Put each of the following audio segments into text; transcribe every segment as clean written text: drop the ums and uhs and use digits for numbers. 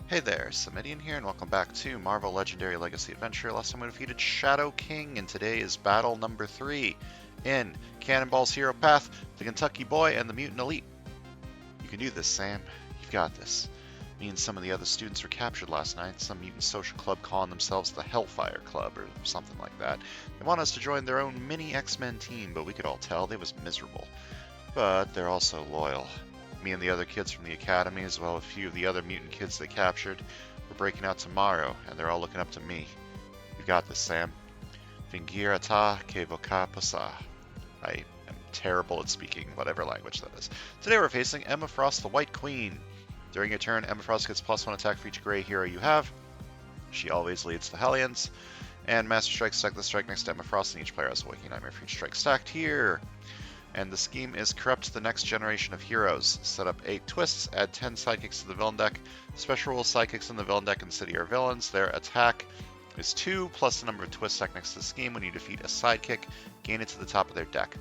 Hey there, Samitian here, and welcome back to Marvel Legendary Legacy Adventure. Last time we defeated Shadow King, and today is battle number 3 in Cannonball's Hero Path, the Kentucky Boy, and the Mutant Elite. You can do this, Sam. You've got this. Me and some of the other students were captured last night, some mutant social club calling themselves the Hellfire Club, or something like that. They want us to join their own mini X-Men team, but we could all tell they was miserable. But they're also loyal. Me and the other kids from the academy, as well as a few of the other mutant kids they captured, we're breaking out tomorrow, and they're all looking up to me. You got this, Sam. Fingirata ke vocapasa. I am terrible at speaking whatever language that is. Today we're facing Emma Frost, the White Queen. During your turn, Emma Frost gets +1 attack for each gray hero you have. She always leads the Hellions. And Master Strike stack the strike next to Emma Frost, and each player has a Waking Nightmare for each strike stacked here. And the scheme is corrupt the next generation of heroes. Set up 8 twists, add 10 sidekicks to the villain deck. Special rules sidekicks in the villain deck in City are villains. Their attack is 2 plus the number of twists stacked next to the scheme. When you defeat a sidekick, gain it to the top of their deck.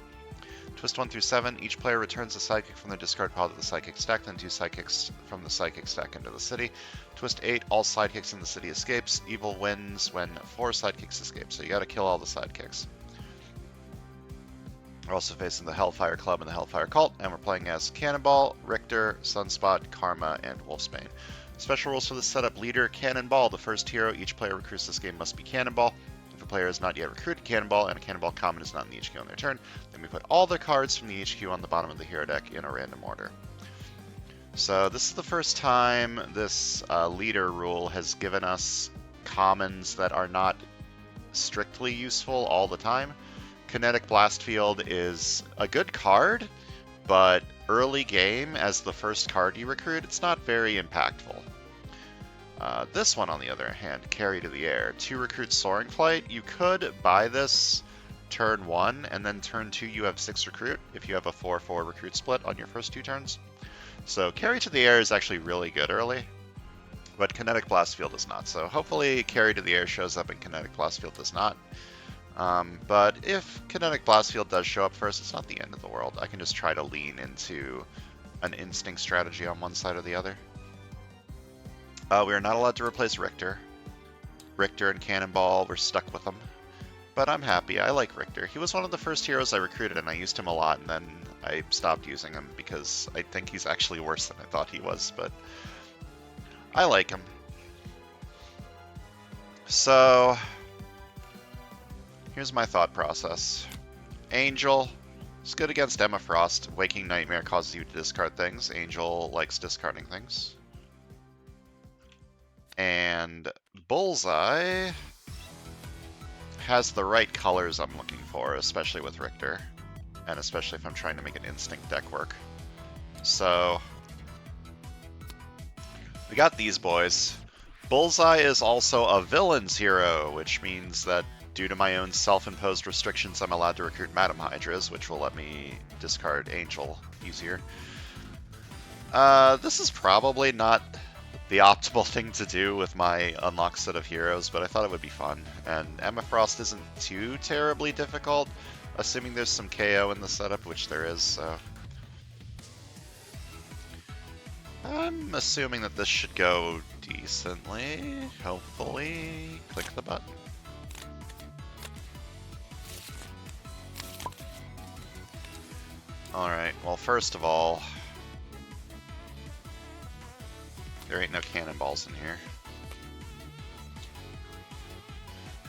Twist 1 through 7, each player returns a sidekick from their discard pile to the sidekick stack, then 2 sidekicks from the sidekick stack into the city. Twist 8, all sidekicks in the city escapes. Evil wins when 4 sidekicks escape, so you gotta kill all the sidekicks. We're also facing the Hellfire Club and the Hellfire Cult, and we're playing as Cannonball, Richter, Sunspot, Karma, and Wolfsbane. Special rules for the setup: leader, Cannonball. The first hero each player recruits this game must be Cannonball. If a player has not yet recruited Cannonball and a Cannonball common is not in the HQ on their turn, then we put all their cards from the HQ on the bottom of the hero deck in a random order. So this is the first time this leader rule has given us commons that are not strictly useful all the time. Kinetic Blast Field is a good card, but early game, as the first card you recruit, it's not very impactful. This one, on the other hand, Carry to the Air. To recruit Soaring Flight, you could buy this turn 1, and then turn 2 you have 6 recruit, if you have a 4-4 recruit split on your first 2 turns. So Carry to the Air is actually really good early, but Kinetic Blast Field is not. So hopefully Carry to the Air shows up and Kinetic Blast Field does not. But if Kinetic Blast Field does show up first, it's not the end of the world. I can just try to lean into an instinct strategy on one side or the other. We are not allowed to replace Richter. Richter and Cannonball, we're stuck with them. But I'm happy. I like Richter. He was one of the first heroes I recruited, and I used him a lot, and then I stopped using him because I think he's actually worse than I thought he was, but I like him. So here's my thought process. Angel is good against Emma Frost. Waking Nightmare causes you to discard things. Angel likes discarding things. And Bullseye has the right colors I'm looking for, especially with Richter. And especially if I'm trying to make an instinct deck work. So we got these boys. Bullseye is also a villain's hero, which means that due to my own self-imposed restrictions, I'm allowed to recruit Madam Hydras, which will let me discard Angel easier. This is probably not the optimal thing to do with my unlocked set of heroes, but I thought it would be fun. And Emma Frost isn't too terribly difficult, assuming there's some KO in the setup, which there is, so I'm assuming that this should go decently, hopefully. Click the button. Alright, well, first of all, there ain't no cannonballs in here.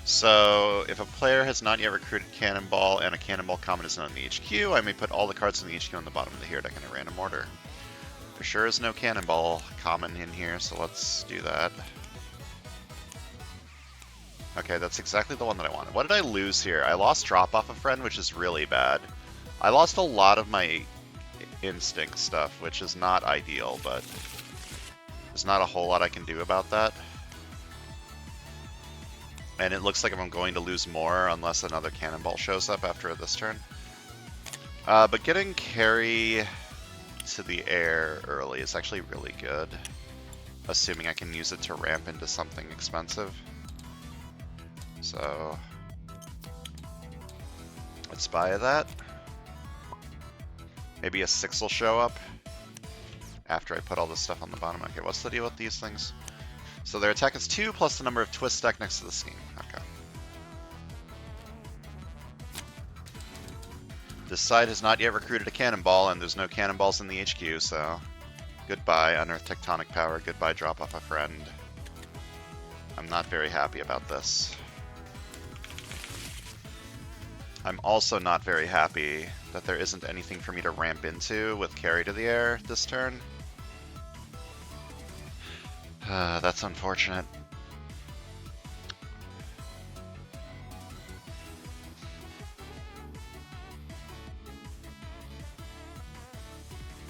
So, if a player has not yet recruited Cannonball and a Cannonball common is not in the HQ, I may put all the cards in the HQ on the bottom of the hero deck in a random order. There sure is no Cannonball common in here, so let's do that. Okay, that's exactly the one that I wanted. What did I lose here? I lost Drop Off a Friend, which is really bad. I lost a lot of my instinct stuff, which is not ideal, but there's not a whole lot I can do about that. And it looks like I'm going to lose more unless another Cannonball shows up after this turn. But getting Carry to the Air early is actually really good, assuming I can use it to ramp into something expensive. So let's buy that. Maybe a 6 will show up after I put all this stuff on the bottom. Okay, what's the deal with these things? So their attack is 2 plus the number of twists stacked next to the scheme. Okay. This side has not yet recruited a Cannonball, and there's no Cannonballs in the HQ, so goodbye Unearthed Tectonic Power, goodbye Drop Off a Friend. I'm not very happy about this. I'm also not very happy that there isn't anything for me to ramp into with Carry to the Air this turn. That's unfortunate.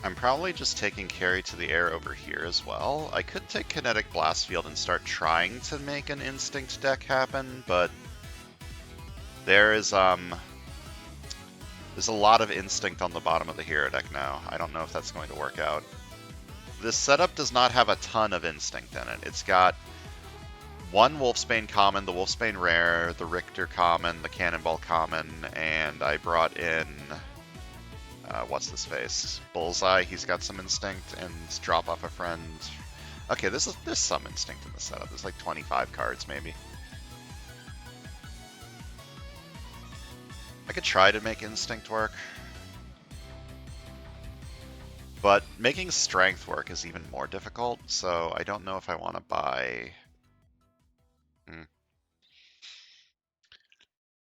I'm probably just taking Carry to the Air over here as well. I could take Kinetic Blast Field and start trying to make an Instinct deck happen, but there's a lot of Instinct on the bottom of the hero deck now. I don't know if that's going to work out. This setup does not have a ton of Instinct in it. It's got one Wolfsbane common, the Wolfsbane rare, the Richter common, the Cannonball common, and I brought in what's this face? Bullseye. He's got some Instinct, and Drop Off a Friend. Okay, there's some Instinct in the setup. There's like 25 cards maybe. I could try to make Instinct work, but making Strength work is even more difficult, so I don't know if I want to buy...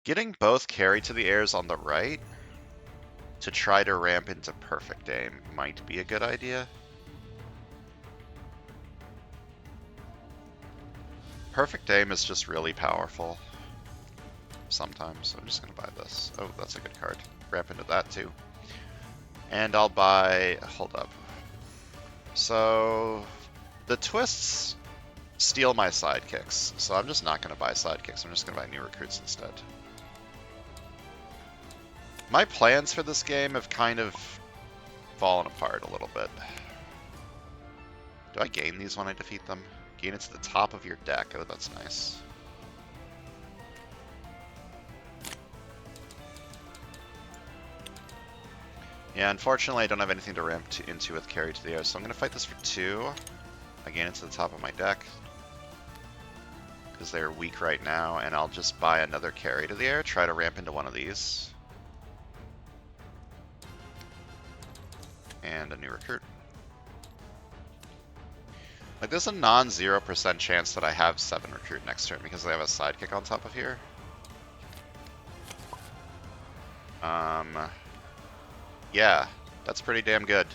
Getting both Carry to the Airs on the right to try to ramp into Perfect Aim might be a good idea. Perfect Aim is just really powerful sometimes, so I'm just going to buy this. Oh, that's a good card. Ramp into that too. And I'll buy... Hold up. So the twists steal my sidekicks, so I'm just not going to buy sidekicks. I'm just going to buy new recruits instead. My plans for this game have kind of fallen apart a little bit. Do I gain these when I defeat them? Gain it to the top of your deck. Oh, that's nice. Yeah, unfortunately I don't have anything to ramp into with Carry to the Air, so I'm going to fight this for 2. I gain it to the top of my deck, because they're weak right now, and I'll just buy another Carry to the Air, try to ramp into one of these. And a new recruit. Like, there's a non-0% chance that I have 7 recruit next turn because they have a sidekick on top of here. Yeah, that's pretty damn good.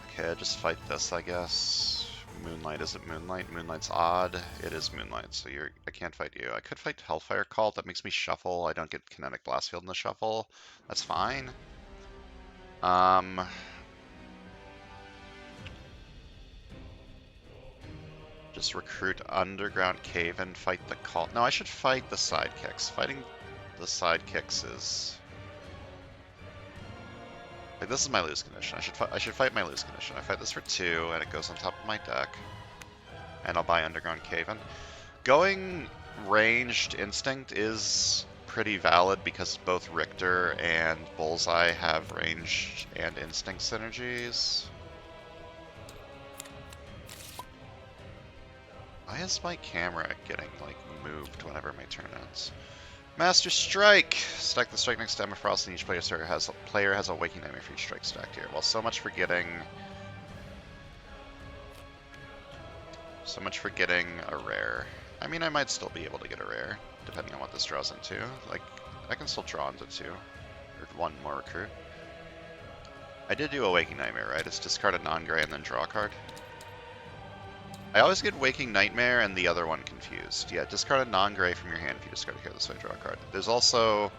Okay, just fight this, I guess. Moonlight, is it Moonlight? Moonlight's odd. It is Moonlight, so I can't fight you. I could fight Hellfire Cult, that makes me shuffle. I don't get Kinetic Blast Field in the shuffle. That's fine. Just recruit Underground Cave and fight the Cult. No, I should fight the sidekicks. Fighting the sidekicks is... Like, this is my lose condition. I should fight my lose condition. I fight this for 2, and it goes on top of my deck. And I'll buy Underground Cave. And going ranged Instinct is pretty valid because both Richter and Bullseye have ranged and Instinct synergies. Why is my camera getting, like, moved whenever my turn ends? Master Strike! Stack the strike next to Emma Frost, and each player has a Waking Nightmare for each strike stacked here. Well, so much for getting a rare. I mean, I might still be able to get a rare, depending on what this draws into. Like, I can still draw into 2, or 1 more recruit. I did do a Waking Nightmare, right? It's discard a non-gray and then draw a card. I always get Waking Nightmare and the other one confused. Yeah, discard a non-gray from your hand if you discard a card this way, draw a card. There's also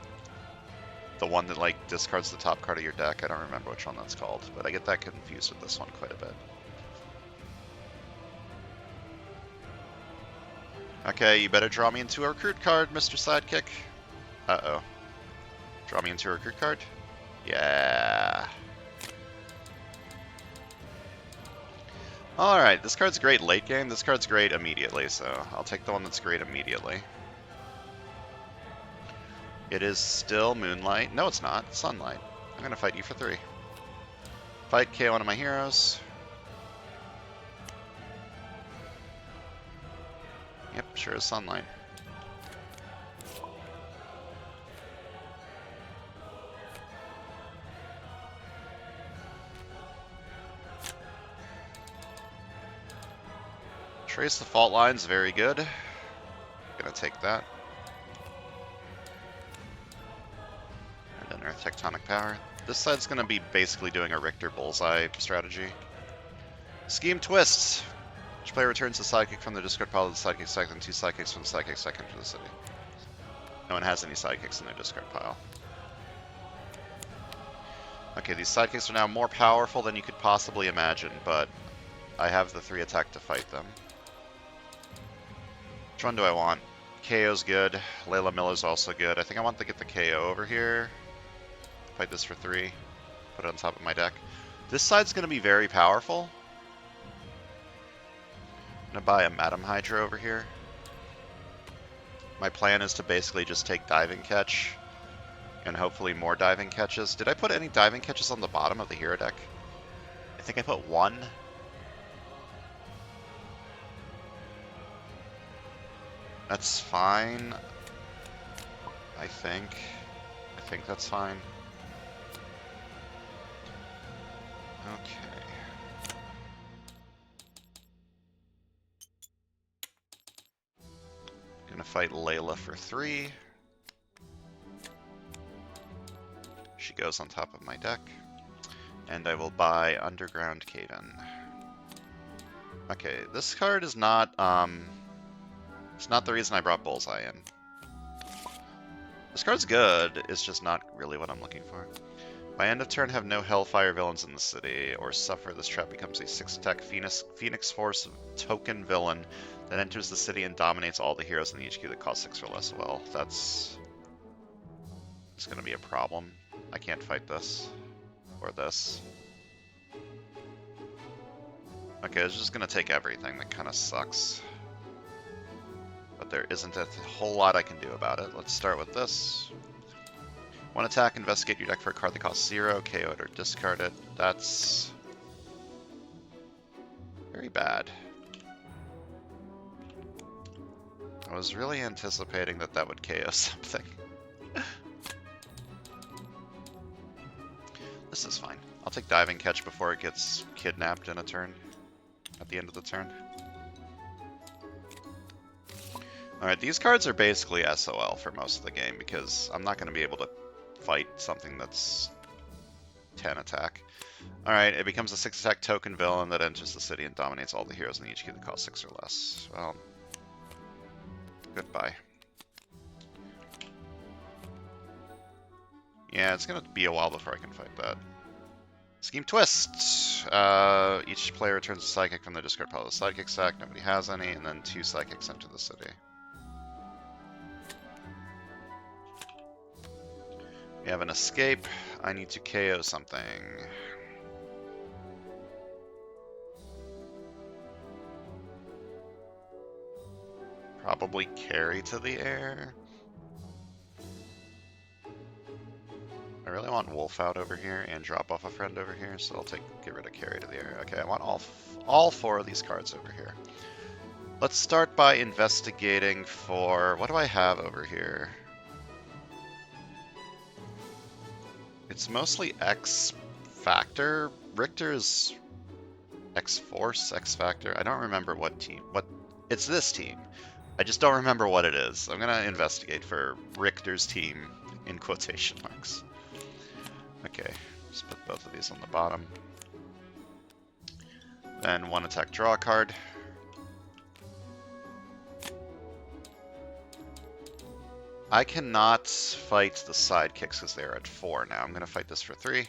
the one that, like, discards the top card of your deck. I don't remember which one that's called, but I get that confused with this one quite a bit. Okay, you better draw me into a recruit card, Mr. Sidekick. Uh-oh. Draw me into a recruit card? Yeah. Alright, this card's great late game, this card's great immediately, so I'll take the one that's great immediately. It is still Moonlight. No, it's not. It's Sunlight. I'm going to fight you for 3. Fight, KO one of my heroes. Yep, sure is Sunlight. Trace the fault lines, very good. Gonna take that. And then Earth Tectonic Power. This side's gonna be basically doing a Richter Bullseye strategy. Scheme Twists! Each player returns the sidekick from the discard pile to the sidekick stack, and 2 sidekicks from the sidekick stack into the city. No one has any sidekicks in their discard pile. Okay, these sidekicks are now more powerful than you could possibly imagine, but I have the 3 attack to fight them. Which one do I want? KO's good. Layla Miller's also good. I think I want to get the KO over here. Fight this for 3. Put it on top of my deck. This side's going to be very powerful. I'm going to buy a Madam Hydra over here. My plan is to basically just take Diving Catch. And hopefully more Diving Catches. Did I put any Diving Catches on the bottom of the hero deck? I think I put 1. That's fine. I think that's fine. Okay. Gonna fight Layla for 3. She goes on top of my deck. And I will buy Underground Caven. Okay, this card is not, it's not the reason I brought Bullseye in. This card's good, it's just not really what I'm looking for. By end of turn, have no Hellfire villains in the city, or suffer. This trap becomes a 6-attack Phoenix Force token villain that enters the city and dominates all the heroes in the HQ that cost 6 or less. Well, that's going to be a problem. I can't fight this, or this. Okay, it's just going to take everything. That kind of sucks. But there isn't a whole lot I can do about it. Let's start with this. 1 attack, investigate your deck for a card that costs 0, KO it or discard it. That's very bad. I was really anticipating that that would KO something. This is fine. I'll take Diving Catch before it gets kidnapped in a turn. At the end of the turn. Alright, these cards are basically SOL for most of the game because I'm not going to be able to fight something that's 10 attack. Alright, it becomes a 6-attack token villain that enters the city and dominates all the heroes in the HQ that cost 6 or less. Well, goodbye. Yeah, it's going to be a while before I can fight that. Scheme Twist! Each player returns a psychic from the discard pile of the sidekick stack. Nobody has any, and then 2 psychics enter the city. We have an escape. I need to KO something. Probably carry to the air. I really want Wolf out over here and drop off a friend over here, so I'll get rid of carry to the air. Okay, I want all 4 of these cards over here. Let's start by investigating for... What do I have over here? It's mostly X Factor. Richter's X Force, X Factor. I don't remember what team. It's this team. I just don't remember what it is. I'm gonna investigate for Richter's team in quotation marks. Okay, just put both of these on the bottom. Then 1 attack, draw a card. I cannot fight the sidekicks because they're at 4 now. I'm going to fight this for 3.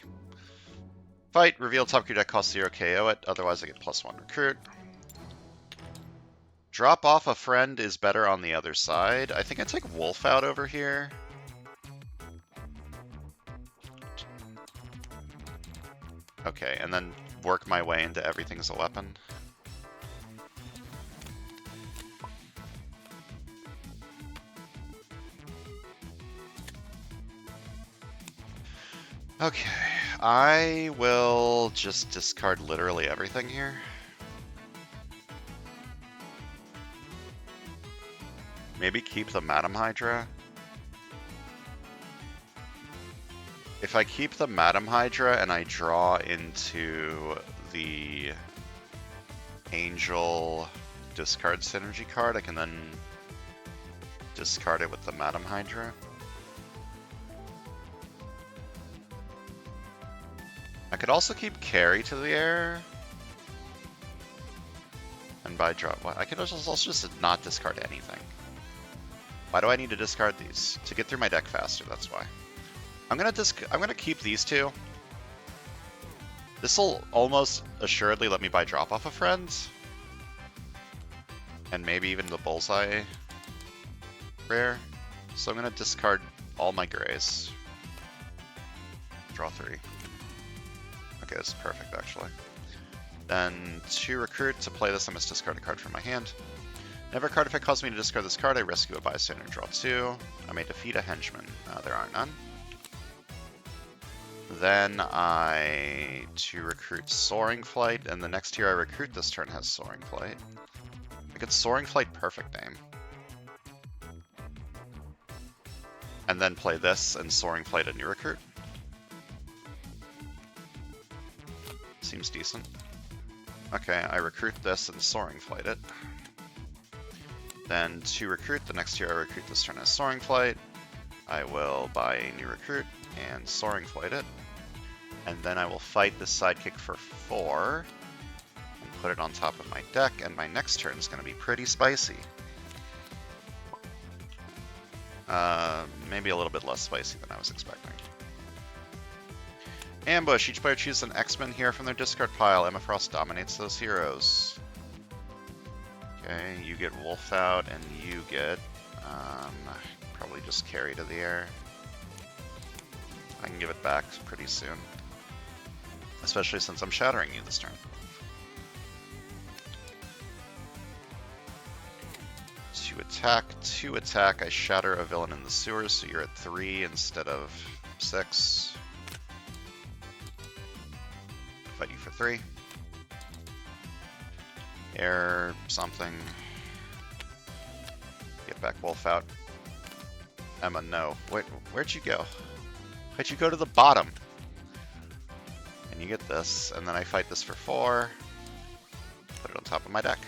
Fight, reveal top of your deck, cost 0, KO it. Otherwise I get +1 recruit. Drop off a friend is better on the other side. I think I take Wolf out over here. Okay, and then work my way into everything as a weapon. Okay, I will just discard literally everything here. Maybe keep the Madam Hydra. If I keep the Madam Hydra and I draw into the Angel discard synergy card, I can then discard it with the Madam Hydra. I could also keep Carry to the air. And by draw, what? I could also just not discard anything. Why do I need to discard these? To get through my deck faster, that's why. I'm gonna keep these two. This'll almost assuredly let me buy drop off of friends. And maybe even the bullseye rare. So I'm gonna discard all my grays. Draw 3. Okay, this is perfect actually. Then to recruit, to play this I must discard a card from my hand. Never card effect causes me to discard this card, I rescue a bystander and draw 2. I may defeat a henchman. There are none. Then to recruit Soaring Flight, and the next tier I recruit this turn has Soaring Flight. I get Soaring Flight perfect name. And then play this and Soaring Flight a new recruit. Seems decent. Okay, I recruit this and Soaring Flight it. Then to recruit, the next tier I recruit this turn has Soaring Flight. I will buy a new recruit and Soaring Flight it. And then I will fight this sidekick for 4 and put it on top of my deck, and my next turn is going to be pretty spicy. Maybe a little bit less spicy than I was expecting. Ambush. Each player chooses an X-Men hero from their discard pile. Emma Frost dominates those heroes. Okay, you get Wolf out, and you get probably just Carry to the air. I can give it back pretty soon. Especially since I'm shattering you this turn. To attack, I shatter a villain in the sewers, so you're at 3 instead of 6. Fight you for 3. Air something. Get back Wolf out. Emma, no. Where'd you go? Why'd you go to the bottom? And you get this, and then I fight this for 4. Put it on top of my deck.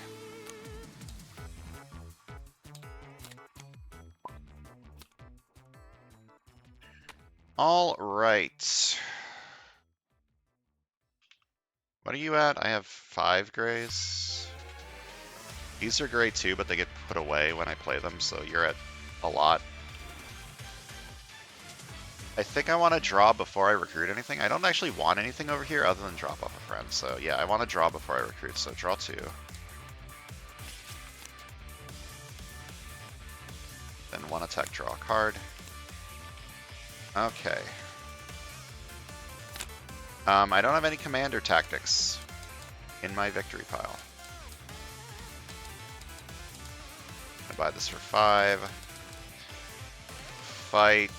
All right. What are you at? I have 5 grays. These are gray too, but they get put away when I play them, so you're at a lot. I think I want to draw before I recruit anything. I don't actually want anything over here other than drop off a friend. So yeah, I want to draw before I recruit, so draw 2. Then 1 attack, draw a card. Okay. I don't have any commander tactics in my victory pile. I buy this for 5. Fight.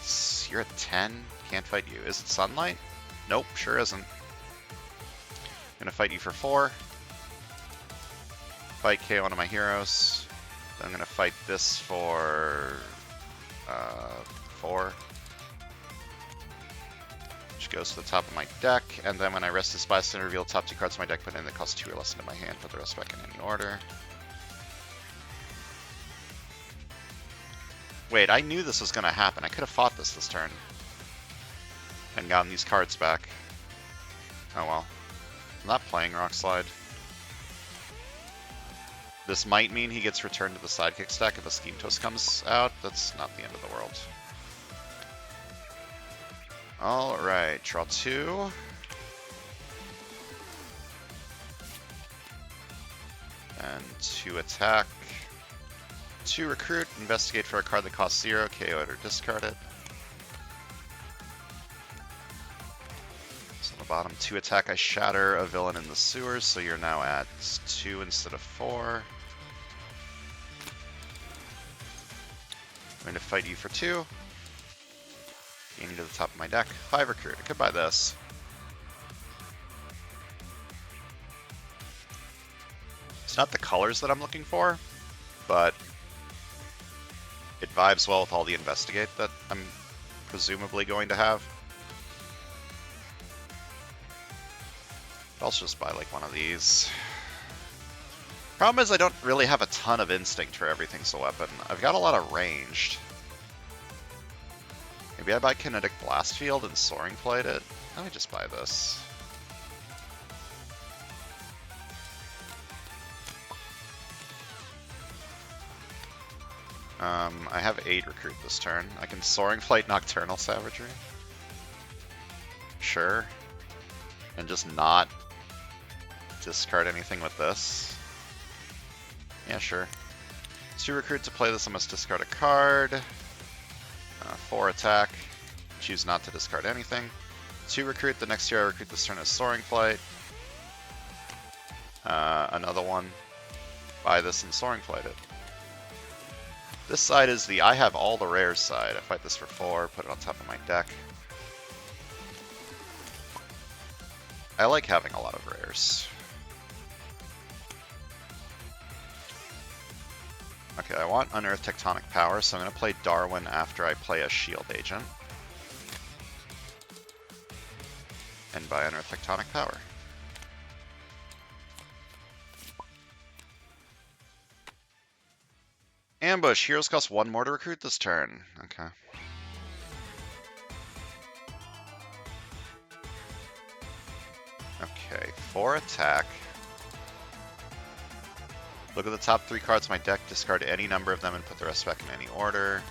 You're at 10. Can't fight you. Is it Sunlight? Nope, sure isn't. Gonna fight you for 4. Fight KO one of my heroes. Then I'm gonna fight this for 4. Which goes to the top of my deck, and then when I rest this bystander, reveal top 2 cards of my deck, put in that cost 2 or less into my hand, put the rest back in any order. Wait, I knew this was going to happen. I could have fought this turn. And gotten these cards back. Oh well. I'm not playing Rock Slide. This might mean he gets returned to the sidekick stack if a Scheme Toast comes out. That's not the end of the world. Alright, draw 2. And 2 attack. 2 recruit, investigate for a card that costs 0, KO it or discard it. So on the bottom, 2 attack, I shatter a villain in the sewers, so you're now at 2 instead of 4. I'm going to fight you for 2. Gaining to the top of my deck. 5 recruit. I could buy this. It's not the colors that I'm looking for, but it vibes well with all the investigate that I'm presumably going to have. I'll just buy like one of these. Problem is I don't really have a ton of instinct for everything's a weapon. I've got a lot of ranged. Maybe I buy Kinetic Blast Field and Soaring Flight it? Let me just buy this. I have 8 recruit this turn. I can Soaring Flight Nocturnal Savagery. Sure. And just not discard anything with this. Yeah, sure. 2 recruit to play this, I must discard a card. 4 attack. Choose not to discard anything. 2 recruit, the next year I recruit this turn as Soaring Flight. Another one. Buy this and Soaring Flight it. This side is the I have all the rares side. I fight this for 4, put it on top of my deck. I like having a lot of rares. Okay, I want Unearthed Tectonic Power, so I'm going to play Darwin after I play a Shield Agent. And buy Unearthed Tectonic Power. Ambush. Heroes cost 1 more to recruit this turn. Okay. Okay, 4 attack. Look at the top 3 cards of my deck, discard any number of them and put the rest back in any order.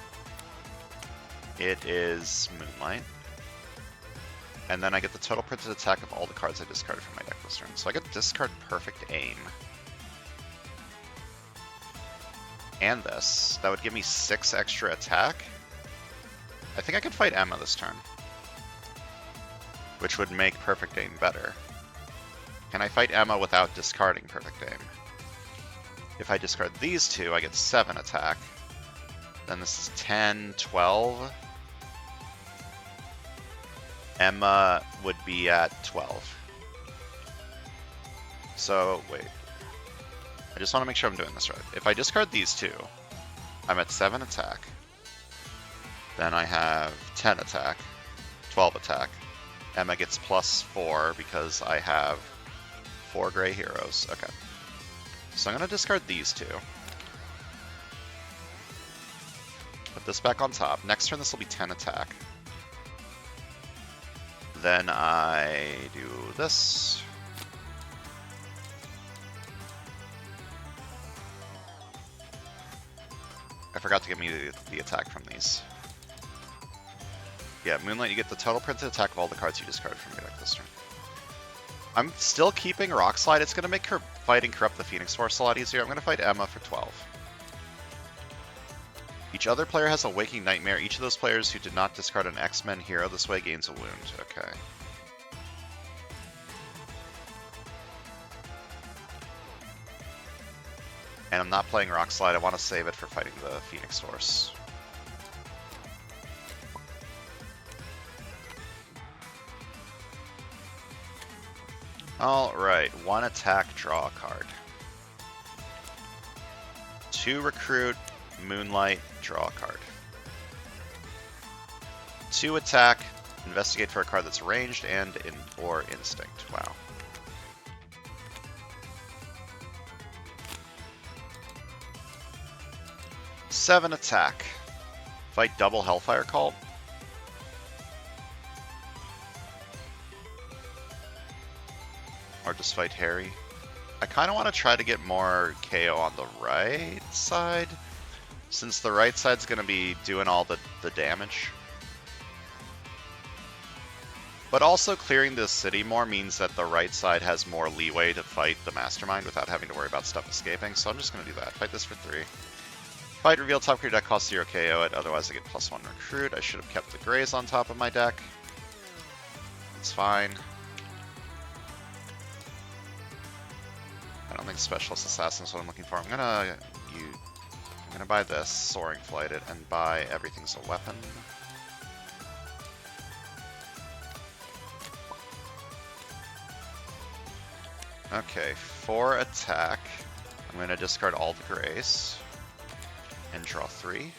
It is Moonlight. And then I get the total printed attack of all the cards I discarded from my deck this turn. So I get to discard Perfect Aim. And this. That would give me 6 extra attack. I think I could fight Emma this turn, which would make Perfect Aim better. Can I fight Emma without discarding Perfect Aim? If I discard these 2, I get 7 attack. Then this is 10, 12. Emma would be at 12. So, wait. I just want to make sure I'm doing this right. If I discard these 2, I'm at 7 attack. Then I have 10 attack, 12 attack. Emma gets +4 because I have 4 gray heroes. Okay. So I'm going to discard these 2. Put this back on top. Next turn this will be 10 attack. Then I do this. I forgot to give me the attack from these. Yeah, Moonlight, you get the total printed attack of all the cards you discarded from your deck this turn. I'm still keeping Rock Slide. It's going to make fighting Corrupt the Phoenix Force a lot easier. I'm going to fight Emma for 12. Each other player has a Waking Nightmare. Each of those players who did not discard an X-Men hero this way gains a wound. Okay. And I'm not playing Rock Slide. I want to save it for fighting the Phoenix Force. Alright, 1 attack, draw a card. 2 recruit, Moonlight, draw a card. 2 attack, investigate for a card that's ranged and or instinct. Wow. Seven attack. Fight double Hellfire Cult. Or just fight Harry. I kind of want to try to get more KO on the right side, since the right side's going to be doing all the damage. But also clearing this city more means that the right side has more leeway to fight the Mastermind without having to worry about stuff escaping, so I'm just going to do that. Fight this for 3. Fight reveal top of your deck costs 0 KO it, otherwise I get +1 recruit. I should have kept the grays on top of my deck. It's fine. I don't think Specialist Assassin is what I'm looking for. I'm gonna buy this, Soaring Flight it, and buy Everything's a Weapon. Okay, for attack, I'm going to discard all the grays and draw 3.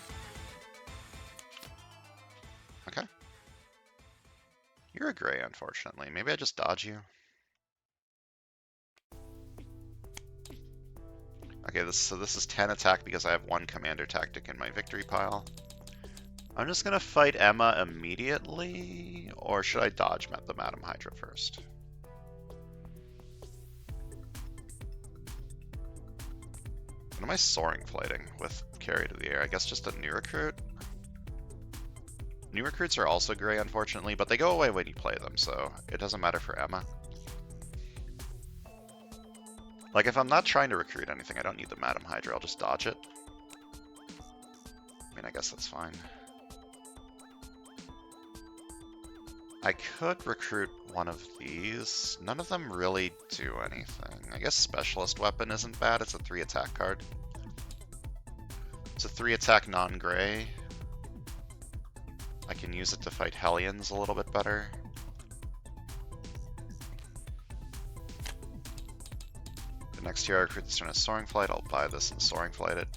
Okay. You're a gray, unfortunately. Maybe I just dodge you. Okay, so this is 10 attack because I have 1 commander tactic in my victory pile. I'm just going to fight Emma immediately, or should I dodge the Madam Hydra first? What am I soaring flighting with carry to the air? I guess just a new recruit? New recruits are also gray, unfortunately, but they go away when you play them, so it doesn't matter for Emma. Like, if I'm not trying to recruit anything, I don't need the Madam Hydra, I'll just dodge it. I mean, I guess that's fine. I could recruit one of these. None of them really do anything. I guess Specialist Weapon isn't bad, it's a 3 attack card. It's a 3 attack non-gray. I can use it to fight Hellions a little bit better. The next year I recruit this turn as Soaring Flight, I'll buy this and Soaring Flight it.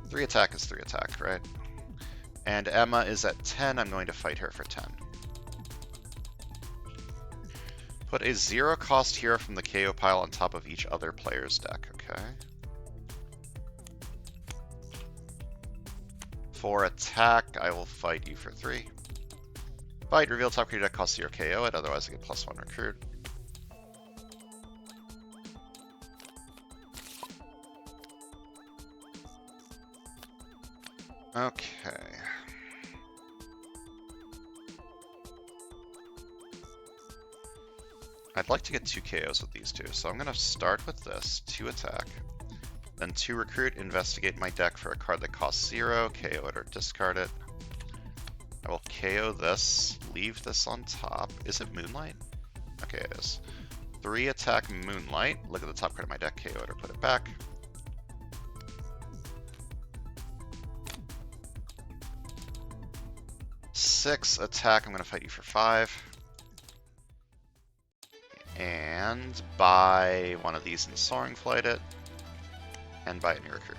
3 attack is 3 attack, right? And Emma is at 10, I'm going to fight her for 10. Put a 0 cost hero from the KO pile on top of each other player's deck, okay? For attack, I will fight you for 3. Fight, reveal top creature deck, cost 0, KO it, otherwise I get +1 recruit. Okay. I'd like to get 2 KOs with these two, so I'm going to start with this, 2 attack, then 2 recruit, investigate my deck for a card that costs 0, KO it or discard it. I will KO this, leave this on top. Is it Moonlight? Okay, it is. 3 attack Moonlight, look at the top card of my deck, KO it or put it back. Six attack, I'm going to fight you for 5. And buy one of these and Soaring Flight it, and buy a new recruit.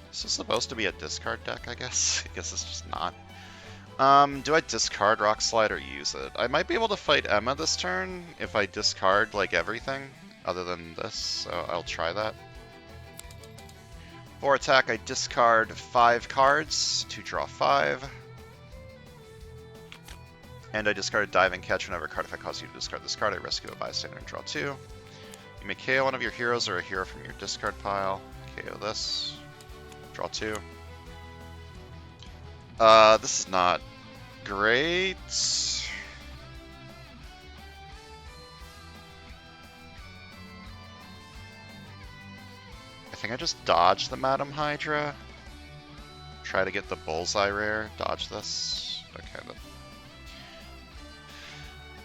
This is supposed to be a discard deck, I guess. I guess it's just not. Do I discard Rock Slide or use it? I might be able to fight Emma this turn if I discard like everything other than this, so I'll try that. For attack, I discard 5 cards to draw 5. And I discard a Dive and Catch whenever a card effect causes you to discard this card. I rescue a bystander and draw 2. You may KO one of your heroes or a hero from your discard pile. KO this. Draw 2. This is not great. I think I just dodge the Madam Hydra. Try to get the Bullseye rare. Dodge this. Okay.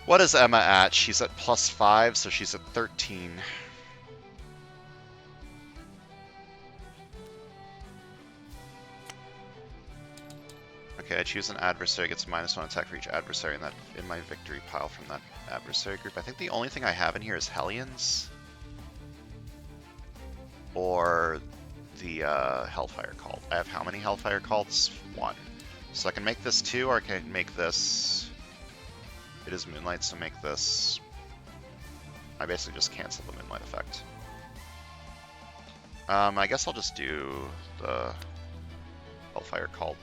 What is Emma at? She's at +5, so she's at 13. Okay, I choose an adversary. Gets -1 attack for each adversary in my victory pile from that adversary group. I think the only thing I have in here is Hellions. Or the Hellfire Cult. I have how many Hellfire Cults? 1. So I can make this 2, or I can make this... It is Moonlight, so make this... I basically just cancel the Moonlight effect. I guess I'll just do the Hellfire Cult.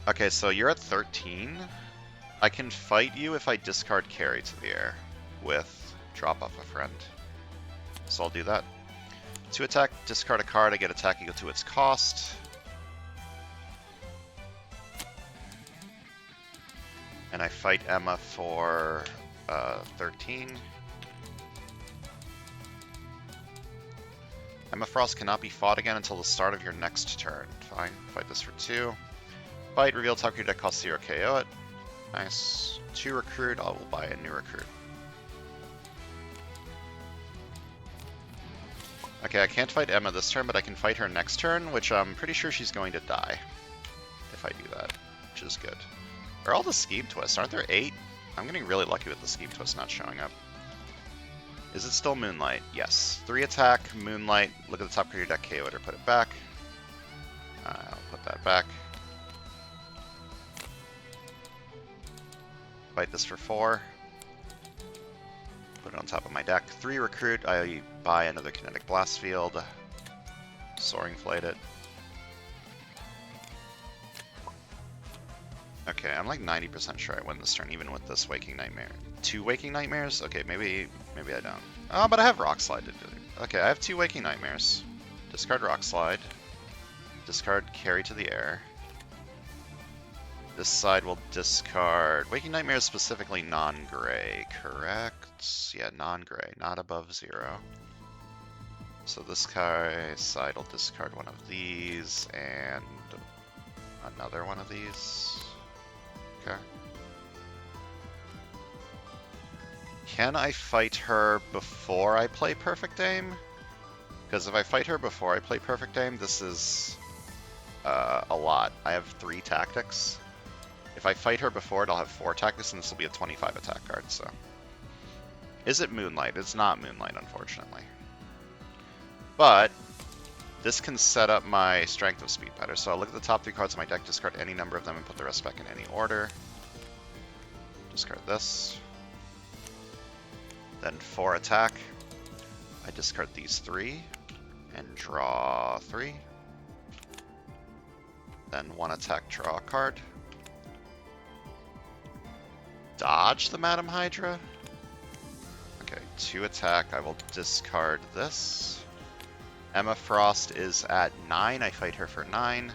Okay, so you're at 13. I can fight you if I discard Carry to the air with drop off a friend. So I'll do that. 2 attack, discard a card, I get attack equal to its cost. And I fight Emma for 13. Emma Frost cannot be fought again until the start of your next turn. Fine, fight this for 2. Fight, reveal top creature deck, cost 0, KO it. Nice. 2 recruit, I will buy a new recruit. Okay, I can't fight Emma this turn, but I can fight her next turn, which I'm pretty sure she's going to die if I do that, which is good. Are all the scheme twists? Aren't there 8? I'm getting really lucky with the scheme twist not showing up. Is it still Moonlight? Yes. 3 attack, Moonlight. Look at the top of your deck, KO it or put it back. I'll put that back. Fight this for 4. Put it on top of my deck. 3 recruit. I buy another kinetic blast field. Soaring flight it. Okay, I'm like 90% sure I win this turn, even with this Waking Nightmare. 2 Waking Nightmares? Okay, maybe I don't. Oh, but I have Rock Slide to do. Okay, I have 2 Waking Nightmares. Discard Rock Slide. Discard Carry to the Air. This side will discard... Waking Nightmare is specifically non-gray, correct? Yeah, non-gray, not above 0. So this side will discard one of these, and another one of these. Okay. Can I fight her before I play Perfect Aim? Because if I fight her before I play Perfect Aim, this is a lot. I have 3 tactics. If I fight her before it, I'll have 4 tactics, and this will be a 25 attack card, so... Is it Moonlight? It's not Moonlight, unfortunately. But this can set up my Strength of Speed better. So I'll look at the top 3 cards of my deck, discard any number of them, and put the rest back in any order. Discard this. Then 4 attack. I discard these 3, and draw 3. Then 1 attack, draw a card. Dodge the Madam Hydra. Okay, 2 attack, I will discard this. Emma Frost is at 9, I fight her for 9.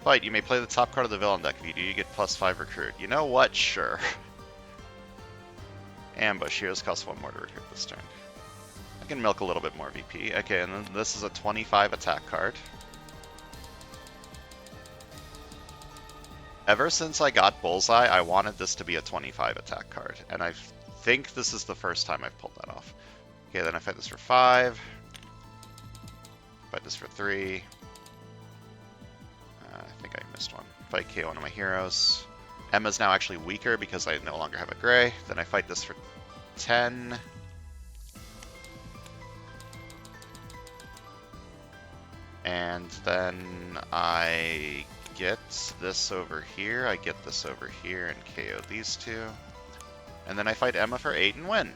Fight, you may play the top card of the villain deck. If you do, you get +5 recruit. You know what? Sure. Ambush, heroes cost 1 more to recruit this turn. I can milk a little bit more VP. Okay, and then this is a 25 attack card. Ever since I got Bullseye, I wanted this to be a 25 attack card, and I think this is the first time I've pulled that off. Okay, then I fight this for 5. Fight this for 3. I think I missed one. Fight KO one of my heroes. Emma's now actually weaker because I no longer have a gray. Then I fight this for 10. And then I get this over here. I get this over here and KO these 2. And then I fight Emma for 8 and win.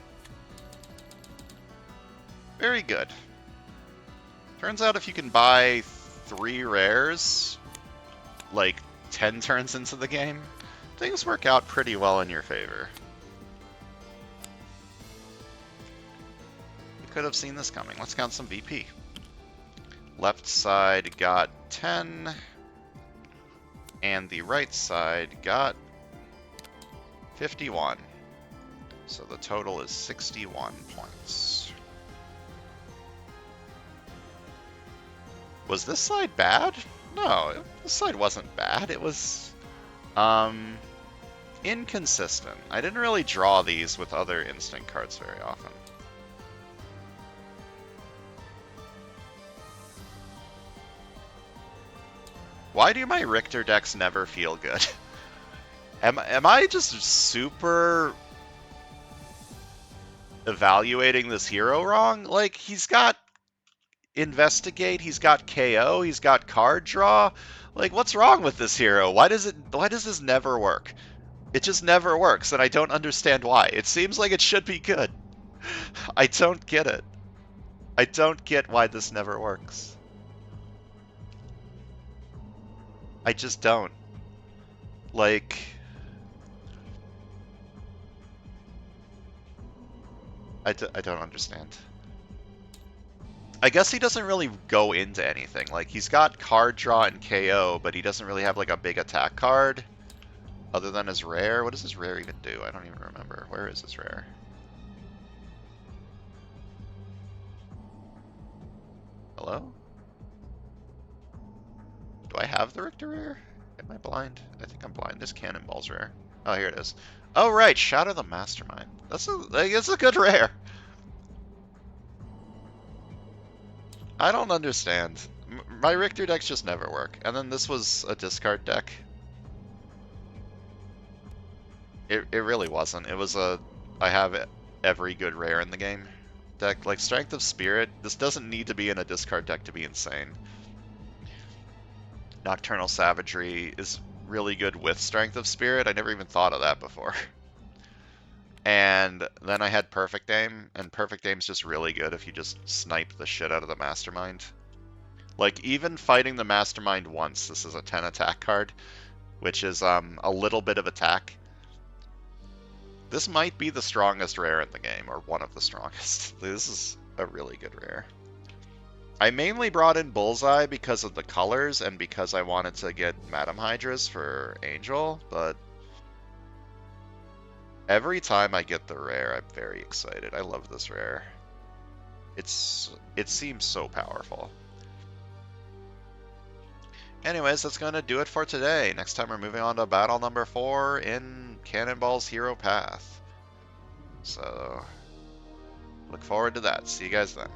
Very good. Turns out if you can buy 3 rares, like 10 turns into the game, things work out pretty well in your favor. You could have seen this coming. Let's count some VP. Left side got 10, and the right side got 51. So the total is 61 points. Was this side bad? No, this side wasn't bad. It was inconsistent. I didn't really draw these with other instinct cards very often. Why do my Richter decks never feel good? Am I just super evaluating this hero wrong? Like, he's got Investigate, he's got KO, he's got card draw. Like, what's wrong with this hero? Why does this never work? It just never works, and I don't understand why. It seems like it should be good. I don't get it. I don't get why this never works. I just don't. Like... I don't understand. I guess he doesn't really go into anything. Like, he's got card draw and KO, but he doesn't really have, like, a big attack card. Other than his rare. What does his rare even do? I don't even remember. Where is his rare? Hello? Do I have the Richter rare? Am I blind? I think I'm blind. This Cannonball's rare. Oh, here it is. Oh, right. Shadow the Mastermind. That's a good rare. I don't understand. My Richter decks just never work. And then this was a discard deck. It really wasn't. It was a I have every good rare in the game deck. Like Strength of Spirit, this doesn't need to be in a discard deck to be insane. Nocturnal Savagery is really good with Strength of Spirit. I never even thought of that before. And then I had Perfect Aim, and Perfect Aim's just really good if you just snipe the shit out of the Mastermind. Like, even fighting the Mastermind once, this is a 10 attack card, which is a little bit of attack. This might be the strongest rare in the game, or one of the strongest. This is a really good rare. I mainly brought in Bullseye because of the colors and because I wanted to get Madam Hydras for Angel, but every time I get the rare, I'm very excited. I love this rare. It seems so powerful. Anyways, that's going to do it for today. Next time we're moving on to battle number 4 in Cannonball's Hero Path. So, look forward to that. See you guys then.